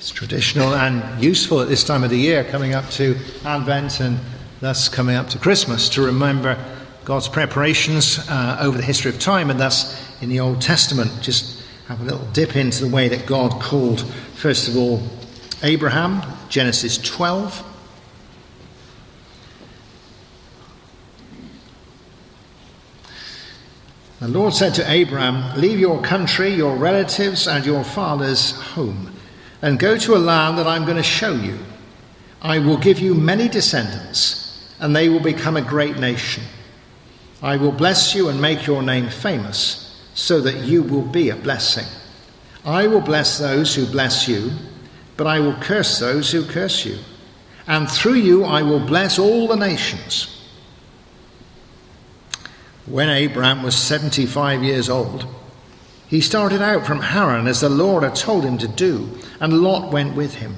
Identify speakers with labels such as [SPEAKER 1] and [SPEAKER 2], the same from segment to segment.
[SPEAKER 1] It's traditional and useful at this time of the year, coming up to Advent and thus coming up to Christmas, to remember God's preparations over the history of time, and thus in the Old Testament just have a little dip into the way that God called, first of all, Abraham, Genesis 12. The Lord said to Abraham, "Leave your country, your relatives, and your father's home, and go to a land that I'm going to show you. I will give you many descendants, and they will become a great nation. I will bless you and make your name famous, so that you will be a blessing. I will bless those who bless you, but I will curse those who curse you. And through you I will bless all the nations." When Abraham was 75 years old, he started out from Haran as the Lord had told him to do, and Lot went with him.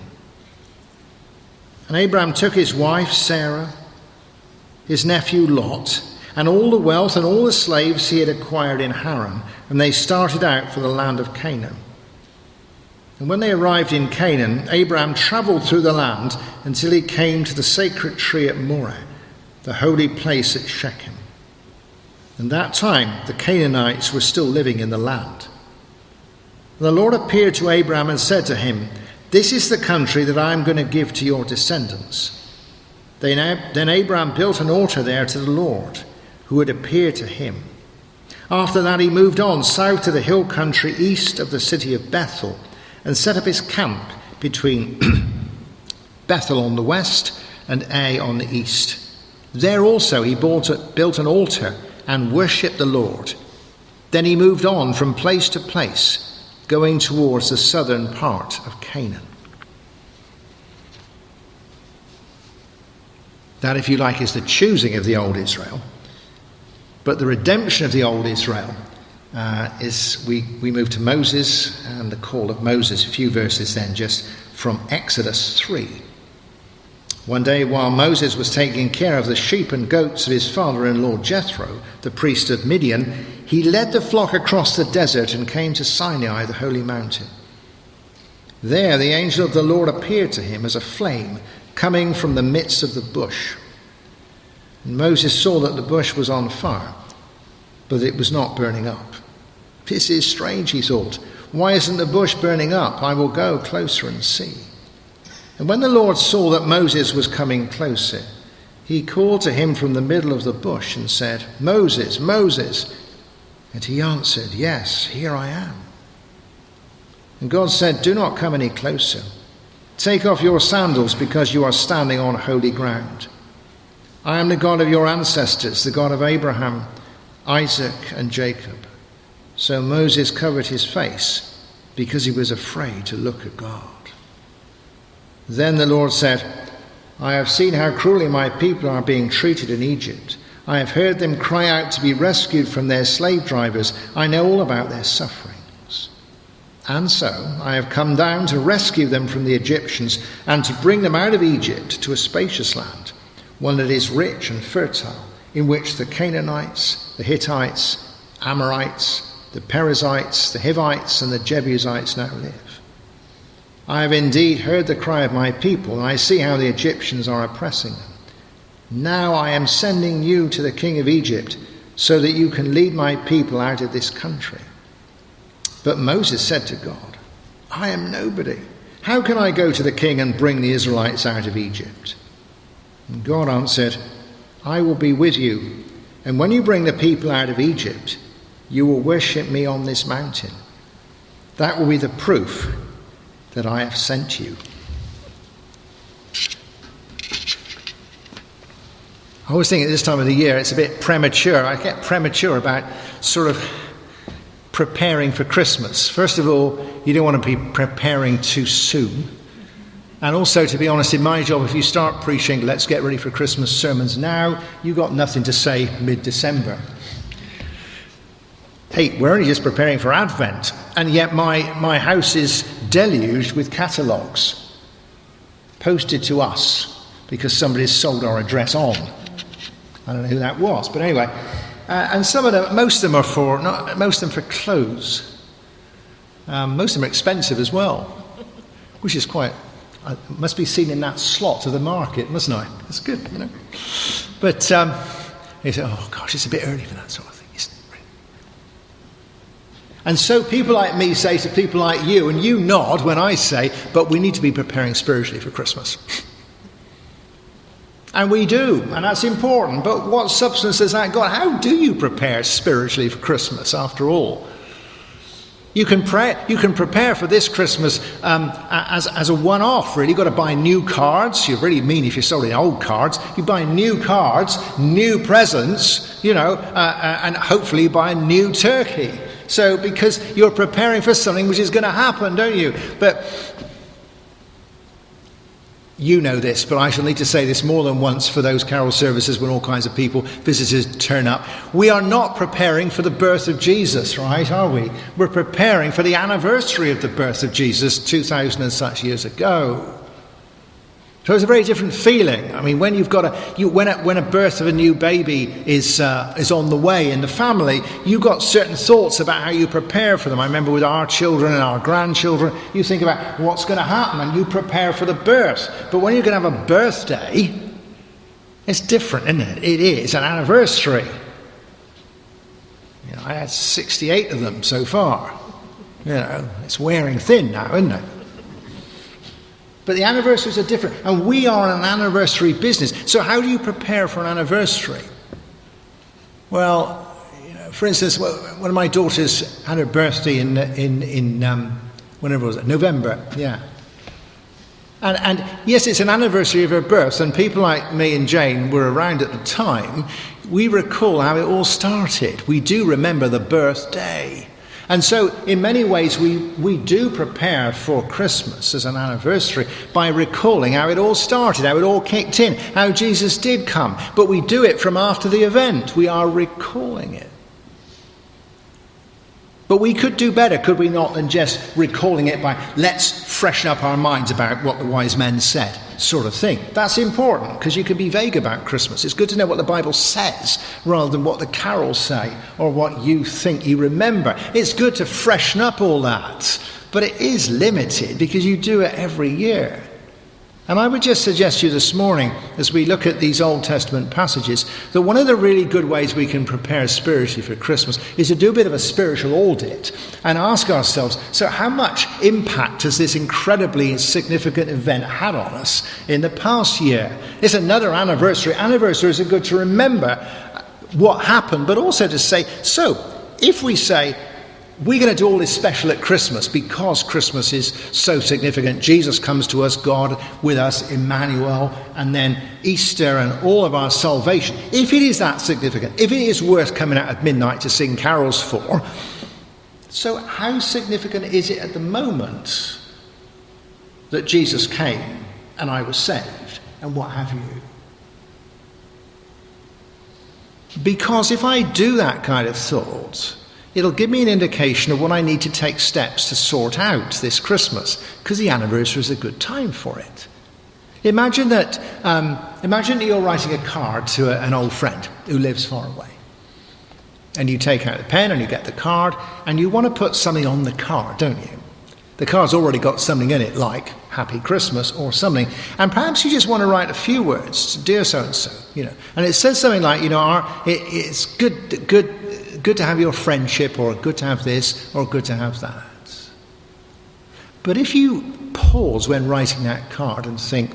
[SPEAKER 1] And Abraham took his wife Sarah, his nephew Lot, and all the wealth and all the slaves he had acquired in Haran, and they started out for the land of Canaan. And when they arrived in Canaan, Abraham travelled through the land until he came to the sacred tree at Moreh, the holy place at Shechem. And that time the Canaanites were still living in the land. And the Lord appeared to Abraham and said to him, "This is the country that I am going to give to your descendants." Then Abraham built an altar there to the Lord, who had appeared to him. After that he moved on south to the hill country east of the city of Bethel, and set up his camp between Bethel on the west and Ai on the east. There also he built an altar and worshipped the Lord. Then he moved on from place to place, going towards the southern part of Canaan. That, if you like, is the choosing of the old Israel. But the redemption of the old Israel is we move to Moses and the call of Moses. A few verses then, just from Exodus 3. One day, while Moses was taking care of the sheep and goats of his father-in-law Jethro, the priest of Midian, he led the flock across the desert and came to Sinai, the holy mountain. There the angel of the Lord appeared to him as a flame coming from the midst of the bush. And Moses saw that the bush was on fire, but it was not burning up. "This is strange," he thought. "Why isn't the bush burning up? I will go closer and see." And when the Lord saw that Moses was coming closer, he called to him from the middle of the bush and said, "Moses, Moses." And he answered, "Yes, here I am." And God said, "Do not come any closer. Take off your sandals, because you are standing on holy ground. I am the God of your ancestors, the God of Abraham, Isaac, and Jacob." So Moses covered his face because he was afraid to look at God. Then the Lord said, "I have seen how cruelly my people are being treated in Egypt. I have heard them cry out to be rescued from their slave drivers. I know all about their sufferings. And so I have come down to rescue them from the Egyptians and to bring them out of Egypt to a spacious land, one that is rich and fertile, in which the Canaanites, the Hittites, Amorites, the Perizzites, the Hivites, and the Jebusites now live. I have indeed heard the cry of my people, and I see how the Egyptians are oppressing them. Now I am sending you to the king of Egypt, so that you can lead my people out of this country." But Moses said to God, "I am nobody. How can I go to the king and bring the Israelites out of Egypt?" And God answered, "I will be with you, and when you bring the people out of Egypt, you will worship me on this mountain. That will be the proof that I have sent you." I always think at this time of the year it's a bit premature. I get premature about sort of preparing for Christmas. First of all, you don't want to be preparing too soon. And also, to be honest, in my job, if you start preaching, "Let's get ready for Christmas sermons now," you've got nothing to say mid-December. Hey, we're only just preparing for Advent, and yet my house is deluged with catalogues posted to us because somebody's sold our address on. I don't know who that was, but anyway. And most of them for clothes. Most of them are expensive as well. which is quite, must be seen in that slot of the market, mustn't I? That's good, you know. But you say, oh gosh, it's a bit early for that sort of thing, isn't it? And so people like me say to people like you, and you nod when I say, but we need to be preparing spiritually for Christmas. And we do, and that's important. But what substance has that got? How do you prepare spiritually for Christmas, after all? You can prepare for this Christmas as a one-off, really. You've got to buy new cards. You really mean if you're selling old cards. You buy new cards, new presents, you know, and hopefully you buy a new turkey. So, because you're preparing for something which is going to happen, don't you? But you know this, but I shall need to say this more than once for those carol services when all kinds of people, visitors, turn up. We are not preparing for the birth of Jesus, right, are we? We're preparing for the anniversary of the birth of Jesus 2,000 and such years ago. So it's a very different feeling. I mean, when you've got when a birth of a new baby is on the way in the family, you've got certain thoughts about how you prepare for them. I remember with our children and our grandchildren, you think about what's going to happen and you prepare for the birth. But when you're going to have a birthday, it's different, isn't it? It is an anniversary. You know, I had 68 of them so far. You know, it's wearing thin now, isn't it? But the anniversaries are different, and we are an anniversary business. So how do you prepare for an anniversary? Well, you know, for instance, one of my daughters had her birthday in whenever was it? November, yeah. And yes, it's an anniversary of her birth, and people like me and Jane were around at the time. We recall how it all started. We do remember the birthday. And so, in many ways, we do prepare for Christmas as an anniversary by recalling how it all started, how it all kicked in, how Jesus did come. But we do it from after the event. We are recalling it. But we could do better, could we not, than just recalling it by, let's freshen up our minds about what the wise men said, sort of thing. That's important, because you can be vague about Christmas. It's good to know what the Bible says, rather than what the carols say, or what you think you remember. It's good to freshen up all that, but it is limited, because you do it every year. And I would just suggest to you this morning, as we look at these Old Testament passages, that one of the really good ways we can prepare spiritually for Christmas is to do a bit of a spiritual audit and ask ourselves, so how much impact has this incredibly significant event had on us in the past year? It's another anniversary. Anniversaries are good to remember what happened, but also to say, so if we say, we're going to do all this special at Christmas because Christmas is so significant. Jesus comes to us, God with us, Emmanuel, and then Easter and all of our salvation. If it is that significant, if it is worth coming out at midnight to sing carols for, so how significant is it at the moment that Jesus came and I was saved, and what have you? Because if I do that kind of thought, it'll give me an indication of what I need to take steps to sort out this Christmas, because the anniversary is a good time for it. Imagine that you're writing a card to an old friend who lives far away. And you take out the pen and you get the card, and you want to put something on the card, don't you? The card's already got something in it, like Happy Christmas or something. And perhaps you just want to write a few words, dear so-and-so, you know. And it says something like, you know, it's good to have your friendship, or good to have this, or good to have that. But if you pause when writing that card and think,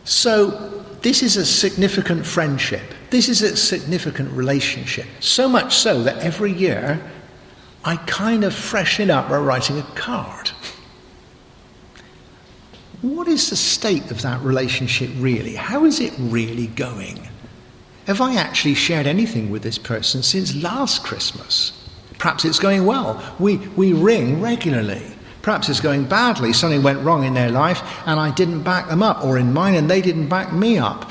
[SPEAKER 1] so this is a significant friendship, this is a significant relationship, so much so that every year I kind of freshen it up by writing a card. What is the state of that relationship really? How is it really going? Have I actually shared anything with this person since last Christmas? Perhaps it's going well. We ring regularly. Perhaps it's going badly. Something went wrong in their life and I didn't back them up, or in mine and they didn't back me up.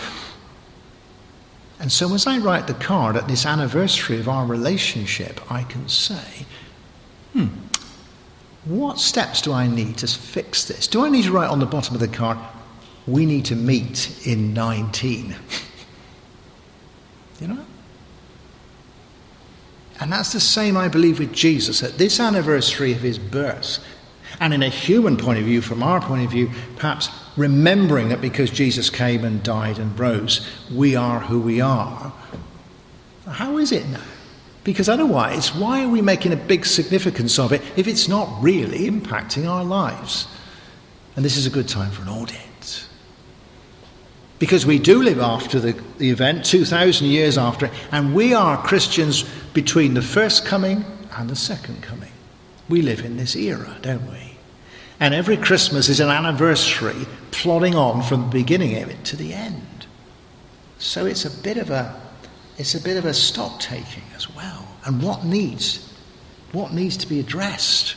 [SPEAKER 1] And so as I write the card at this anniversary of our relationship, I can say, what steps do I need to fix this? Do I need to write on the bottom of the card, we need to meet in 19? You know? And that's the same, I believe, with Jesus. At this anniversary of his birth, And in a human point of view, from our point of view, perhaps remembering that because Jesus came and died and rose, we are who we are. How is it now? Because otherwise, why are we making a big significance of it if it's not really impacting our lives? And this is a good time for an audit. Because we do live after the event, 2,000 years after it, and we are Christians between the first coming and the second coming. We live in this era, don't we? And every Christmas is an anniversary plodding on from the beginning of it to the end. So it's a bit of a stock taking as well. And what needs to be addressed?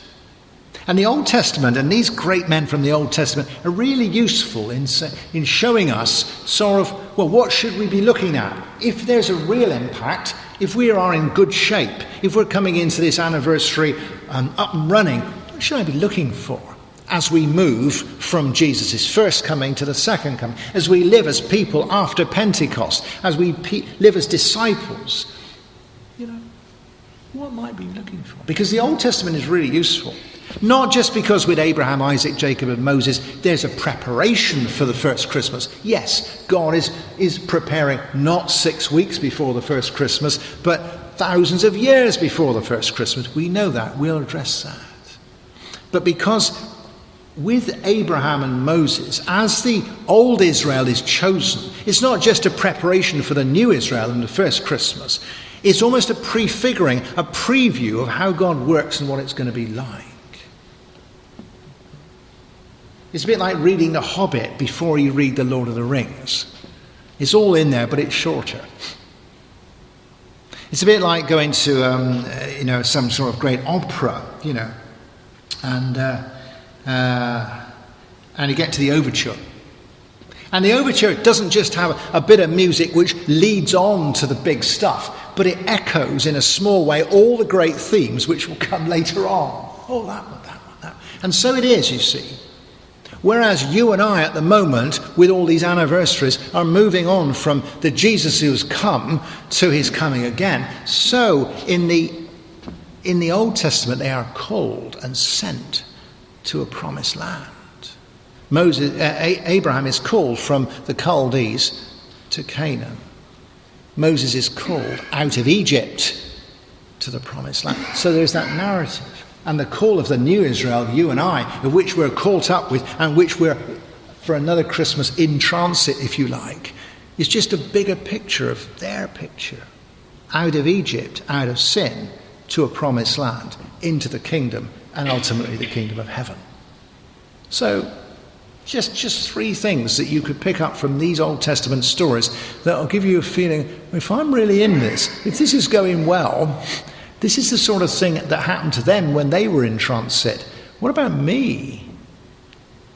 [SPEAKER 1] And the Old Testament and these great men from the Old Testament are really useful in showing us sort of, well, what should we be looking at? If there's a real impact, if we are in good shape, if we're coming into this anniversary up and running, what should I be looking for as we move from Jesus' first coming to the second coming, as we live as people after Pentecost, as we live as disciples? What might we be looking for? Because the Old Testament is really useful. Not just because with Abraham, Isaac, Jacob and Moses there's a preparation for the first Christmas. Yes, God is preparing not 6 weeks before the first Christmas, but thousands of years before the first Christmas. We know that. We'll address that. But because with Abraham and Moses, as the old Israel is chosen, it's not just a preparation for the new Israel and the first Christmas. It's almost a prefiguring, a preview of how God works and what it's going to be like. It's a bit like reading The Hobbit before you read The Lord of the Rings. It's all in there, but it's shorter. It's a bit like going to, some sort of great opera, and you get to the overture. And the overture doesn't just have a bit of music which leads on to the big stuff, but it echoes in a small way all the great themes which will come later on. Oh, that one, that one, that one. And so it is, you see. Whereas you and I at the moment, with all these anniversaries, are moving on from the Jesus who has come to his coming again. So in the Old Testament, they are called and sent to a promised land. Abraham is called from the Chaldees to Canaan. Moses is called out of Egypt to the promised land. So there's that narrative. And the call of the new Israel, you and I, of which we're caught up with and which we're, for another Christmas, in transit, if you like, is just a bigger picture of their picture. Out of Egypt, out of sin, to a promised land, into the kingdom, and ultimately the kingdom of heaven. So, just three things that you could pick up from these Old Testament stories that will give you a feeling, if I'm really in this, if this is going well, this is the sort of thing that happened to them when they were in transit. What about me?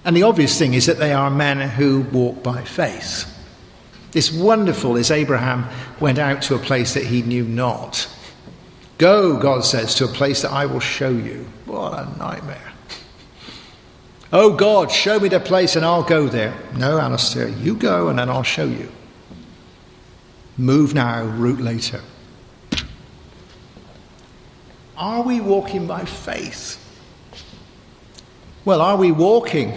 [SPEAKER 1] And the obvious thing is that they are men who walk by faith. It's wonderful as Abraham went out to a place that he knew not. Go, God says, to a place that I will show you. What a nightmare. Oh God, show me the place and I'll go there. No, Alastair, you go and then I'll show you. Move now, route later. Are we walking by faith? Well, are we walking?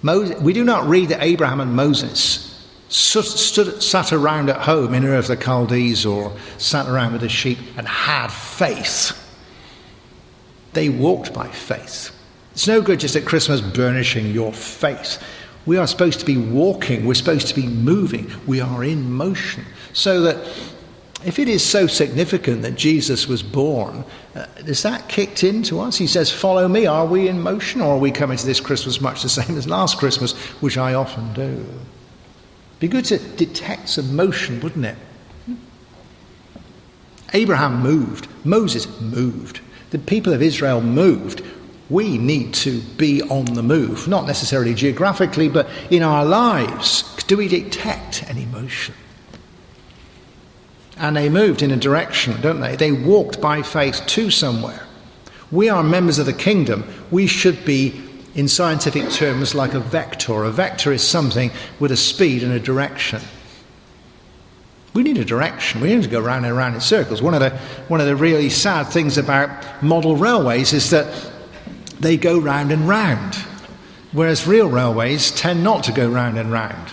[SPEAKER 1] We do not read that Abraham and Moses sat around at home in Ur of the Chaldees or sat around with the sheep and had faith. They walked by faith. It's no good just at Christmas burnishing your faith. We are supposed to be walking. We're supposed to be moving. We are in motion. So that if it is so significant that Jesus was born, is that kicked into us? He says, follow me. Are we in motion, or are we coming to this Christmas much the same as last Christmas, which I often do? Be good to detect some motion, wouldn't it? Abraham moved. Moses moved. The people of Israel moved. We need to be on the move, not necessarily geographically, but in our lives. Do we detect any motion? And they moved in a direction, don't they? They walked by faith to somewhere. We are members of the kingdom. We should be, in scientific terms, like a vector. A vector is something with a speed and a direction. We need a direction. We need to go round and round in circles. One of the really sad things about model railways is that they go round and round, whereas real railways tend not to go round and round.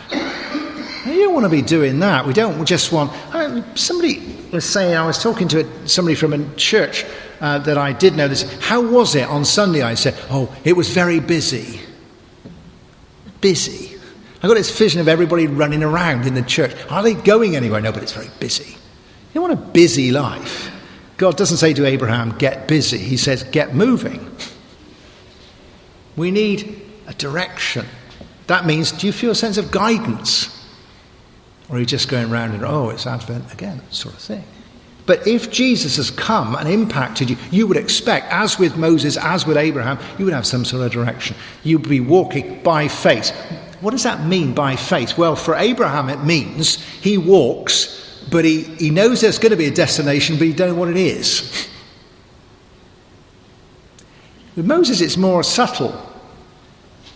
[SPEAKER 1] You don't want to be doing that. We don't just want... somebody was saying, I was talking to somebody from a church that I did know this. How was it on Sunday? I said, it was very busy. Busy. I got this vision of everybody running around in the church. Are they going anywhere? No, but it's very busy. You don't want a busy life. God doesn't say to Abraham, get busy. He says, get moving. We need a direction. That means, do you feel a sense of guidance? Or are you just going round and, it's Advent again, sort of thing. But if Jesus has come and impacted you, you would expect, as with Moses, as with Abraham, you would have some sort of direction. You'd be walking by faith. What does that mean, by faith? Well, for Abraham it means he walks, but he knows there's going to be a destination, but he don't know what it is. With Moses it's more subtle.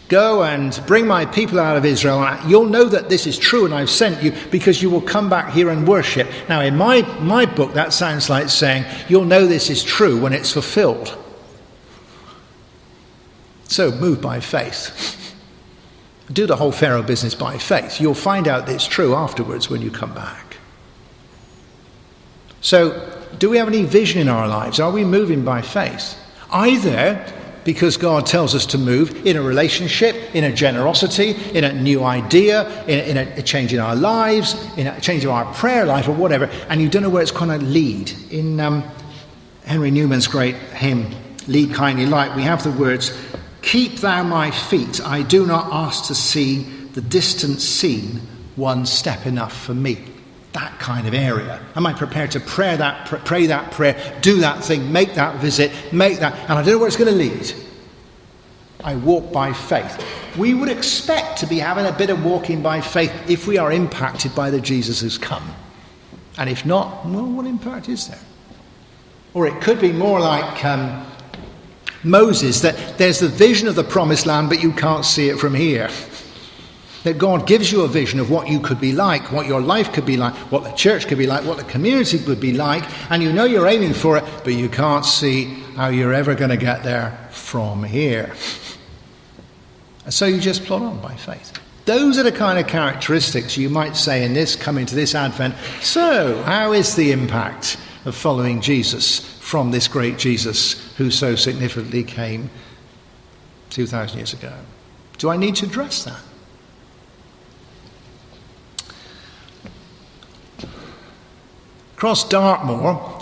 [SPEAKER 1] Go and bring my people out of Israel. You'll know that this is true and I've sent you because you will come back here and worship. Now, in my book, that sounds like saying you'll know this is true when it's fulfilled. So move by faith. Do the whole Pharaoh business by faith. You'll find out that it's true afterwards when you come back. So, do we have any vision in our lives? Are we moving by faith? Either because God tells us to move in a relationship, in a generosity, in a new idea, in a change in our lives, in a change of our prayer life or whatever, and you don't know where it's going to lead. In Henry Newman's great hymn, Lead Kindly Light, we have the words, keep thou my feet, I do not ask to see the distant scene, one step enough for me. That kind of area. Am I prepared to pray that prayer, do that thing, make that visit, make that, and I don't know where it's going to lead. I walk by faith. We would expect to be having a bit of walking by faith if we are impacted by the Jesus who's come. And if not, well, what impact is there? Or it could be more like Moses, that there's the vision of the promised land, but you can't see it from here. That God gives you a vision of what you could be like, what your life could be like, what the church could be like, what the community would be like, and you know you're aiming for it, but you can't see how you're ever going to get there from here. And so you just plod on by faith. Those are the kind of characteristics you might say in this, coming to this Advent. So, how is the impact of following Jesus from this great Jesus who so significantly came 2,000 years ago? Do I need to address that? Across Dartmoor,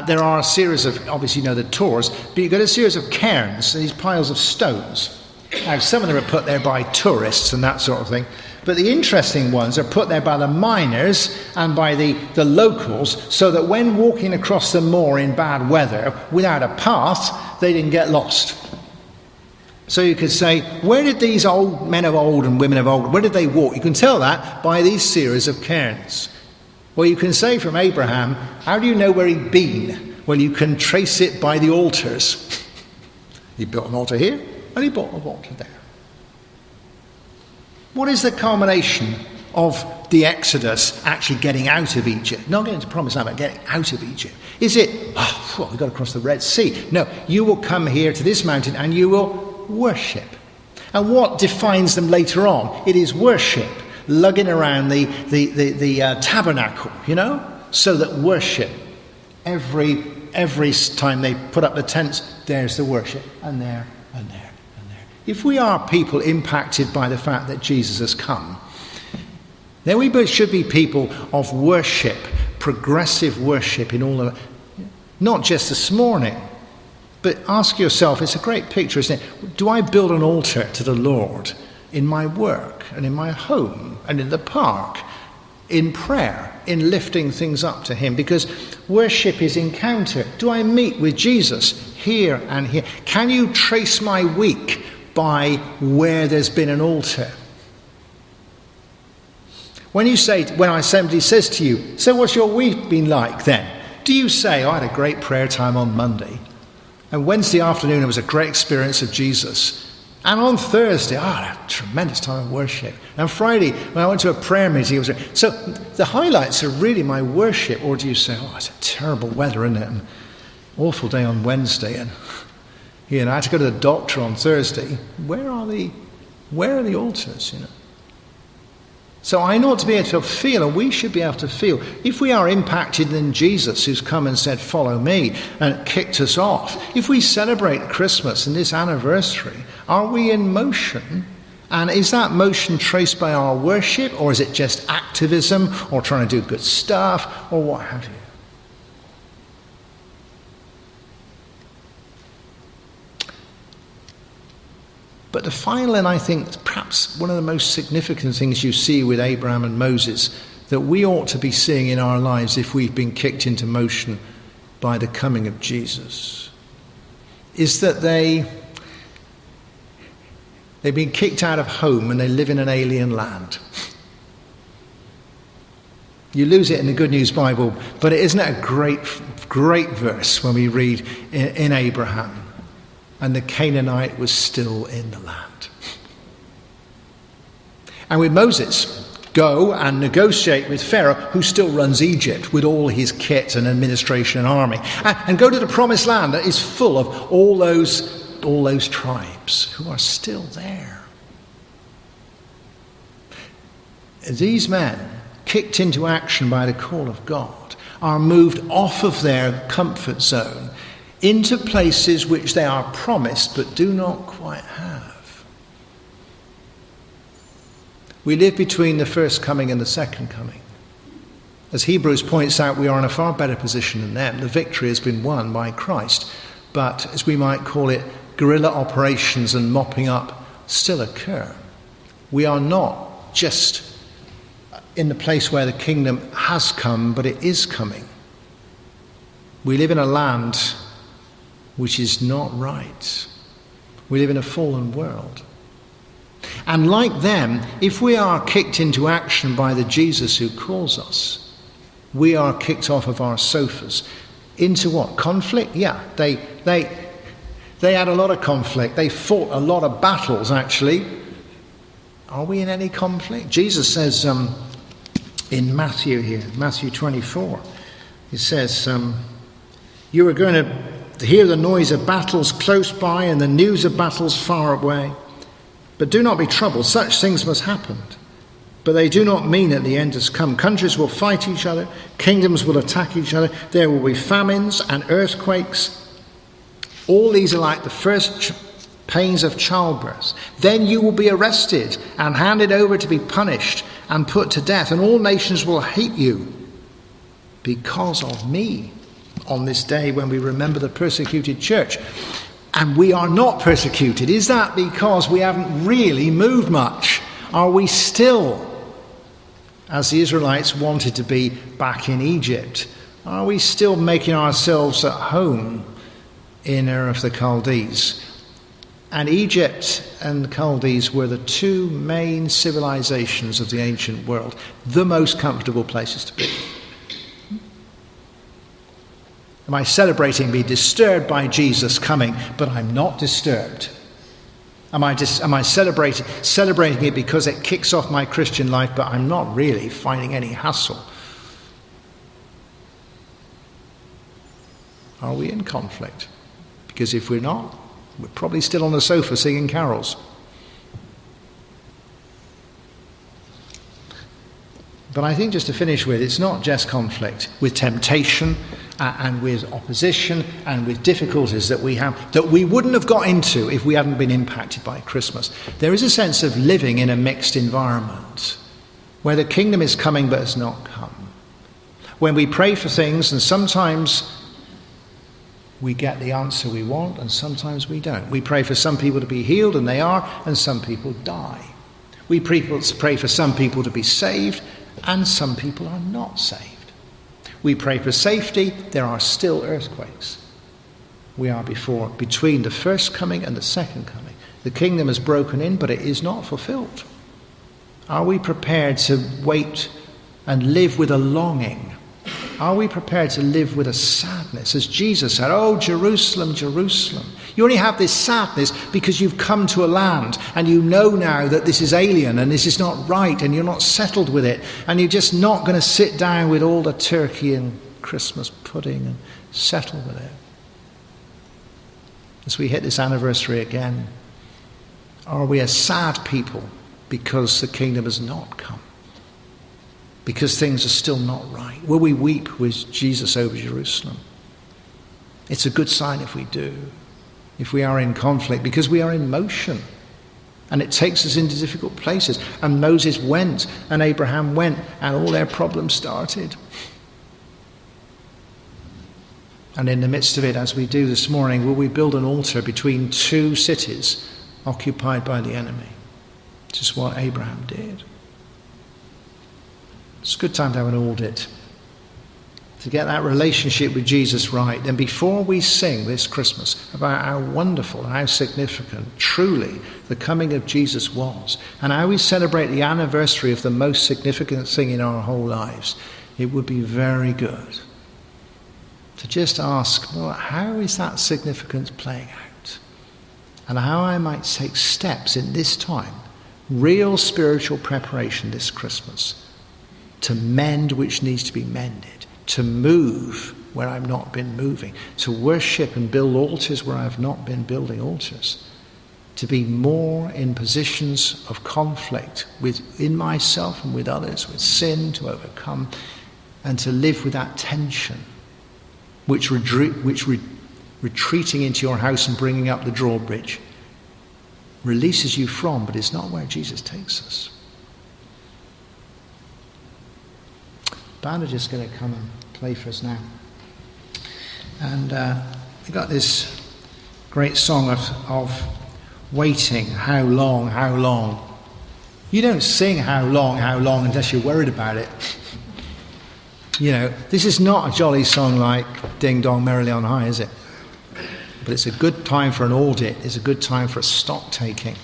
[SPEAKER 1] there are a series of, obviously you know the tours, but you've got a series of cairns, these piles of stones. Now, some of them are put there by tourists and that sort of thing, but the interesting ones are put there by the miners and by the locals, so that when walking across the moor in bad weather, without a path, they didn't get lost. So you could say, where did these old men of old and women of old, where did they walk? You can tell that by these series of cairns. Well, you can say from Abraham, how do you know where he'd been? Well, you can trace it by the altars. He built an altar here, and he built an altar there. What is the culmination of the Exodus actually getting out of Egypt? Not getting to Promised Land, but getting out of Egypt. Is it, we've got to cross the Red Sea? No, you will come here to this mountain and you will worship. And what defines them later on? It is worship. Lugging around the tabernacle, you know, so that worship, every time they put up the tents, there's the worship, and there, and there, and there. If we are people impacted by the fact that Jesus has come, then we should be people of worship, progressive worship in all of it. Not just this morning, but ask yourself, it's a great picture, isn't it? Do I build an altar to the Lord in my work and in my home and in the park, in prayer, in lifting things up to him? Because worship is encounter. Do I meet with Jesus here and here? Can you trace my week by where there's been an altar? When somebody says to you, so what's your week been like then? Do you say, I had a great prayer time on Monday, and Wednesday afternoon it was a great experience of Jesus, and on Thursday, I had a tremendous time of worship. And Friday, when I went to a prayer meeting, it was so the highlights are really my worship. Or do you say, it's a terrible weather, isn't it? An awful day on Wednesday. And I had to go to the doctor on Thursday. Where are the altars, So I ought to be able to feel, and we should be able to feel, if we are impacted in Jesus, who's come and said, follow me, and kicked us off. If we celebrate Christmas and this anniversary, are we in motion? And is that motion traced by our worship, or is it just activism, or trying to do good stuff, or what have you? But the final, and I think perhaps one of the most significant things you see with Abraham and Moses, that we ought to be seeing in our lives if we've been kicked into motion by the coming of Jesus, is that they've been kicked out of home and they live in an alien land. You lose it in the Good News Bible, but isn't it a great verse when we read in Abraham, and the Canaanite was still in the land. And with Moses, go and negotiate with Pharaoh, who still runs Egypt with all his kit and administration and army, and go to the promised land that is full of all those tribes who are still there. These men, kicked into action by the call of God, are moved off of their comfort zone into places which they are promised but do not quite have. We live between the first coming and the second coming. As Hebrews points out, we are in a far better position than them. The victory has been won by Christ, but as we might call it, guerrilla operations and mopping up still occur. We are not just in the place where the kingdom has come, but it is coming. We live in a land which is not right. We live in a fallen world. And like them, if we are kicked into action by the Jesus who calls us, we are kicked off of our sofas. Into what? Conflict? Yeah, they had a lot of conflict. They fought a lot of battles, actually. Are we in any conflict? Jesus says in Matthew 24, he says, you are going to hear the noise of battles close by and the news of battles far away. But do not be troubled. Such things must happen. But they do not mean that the end has come. Countries will fight each other. Kingdoms will attack each other. There will be famines and earthquakes. All these are like the first pains of childbirth. Then you will be arrested and handed over to be punished and put to death. And all nations will hate you because of me. On this day when we remember the persecuted church. And we are not persecuted. Is that because we haven't really moved much? Are we still, as the Israelites wanted to be back in Egypt, are we still making ourselves at home in Ur of the Chaldees? And Egypt and the Chaldees were the two main civilizations of the ancient world, the most comfortable places to be. Am I celebrating being disturbed by Jesus coming, but I'm not disturbed? Am I celebrating it because it kicks off my Christian life, but I'm not really finding any hassle? Are we in conflict? Because if we're not, we're probably still on the sofa singing carols. But I think just to finish with, it's not just conflict with temptation and with opposition and with difficulties that we have, that we wouldn't have got into if we hadn't been impacted by Christmas. There is a sense of living in a mixed environment where the kingdom is coming but has not come. When we pray for things, and sometimes we get the answer we want and sometimes we don't. We pray for some people to be healed, and they are, and some people die. We pray for some people to be saved, and some people are not saved. We pray for safety. There are still earthquakes. We are between the first coming and the second coming. The kingdom is broken in, but it is not fulfilled. Are we prepared to wait and live with a longing? Are we prepared to live with a sadness? As Jesus said, "Oh, Jerusalem, Jerusalem, you only have this sadness because you've come to a land and you know now that this is alien and this is not right and you're not settled with it, and you're just not going to sit down with all the turkey and Christmas pudding and settle with it." as we hit this anniversary again? Are we a sad people because the kingdom has not come? Because things are still not right? Will we weep with Jesus over Jerusalem? It's a good sign if we do. If we are in conflict, because we are in motion. And it takes us into difficult places. And Moses went, and Abraham went, and all their problems started. And in the midst of it, as we do this morning, will we build an altar between two cities occupied by the enemy? Just what Abraham did. It's a good time to have an audit, to get that relationship with Jesus right. And before we sing this Christmas about how wonderful and how significant truly the coming of Jesus was, and how we celebrate the anniversary of the most significant thing in our whole lives, it would be very good to just ask, well, how is that significance playing out? And how I might take steps in this time, real spiritual preparation this Christmas, to mend which needs to be mended, to move where I've not been moving, to worship and build altars where I've not been building altars, to be more in positions of conflict within myself and with others, with sin to overcome, and to live with that tension, which retreating into your house and bringing up the drawbridge releases you from, but it's not where Jesus takes us. Band are just going to come and play for us now. And we got this great song of waiting. How long, how long? You don't sing how long unless you're worried about it. You know, this is not a jolly song like Ding Dong Merrily on High, is it? But it's a good time for an audit. It's a good time for a stock taking.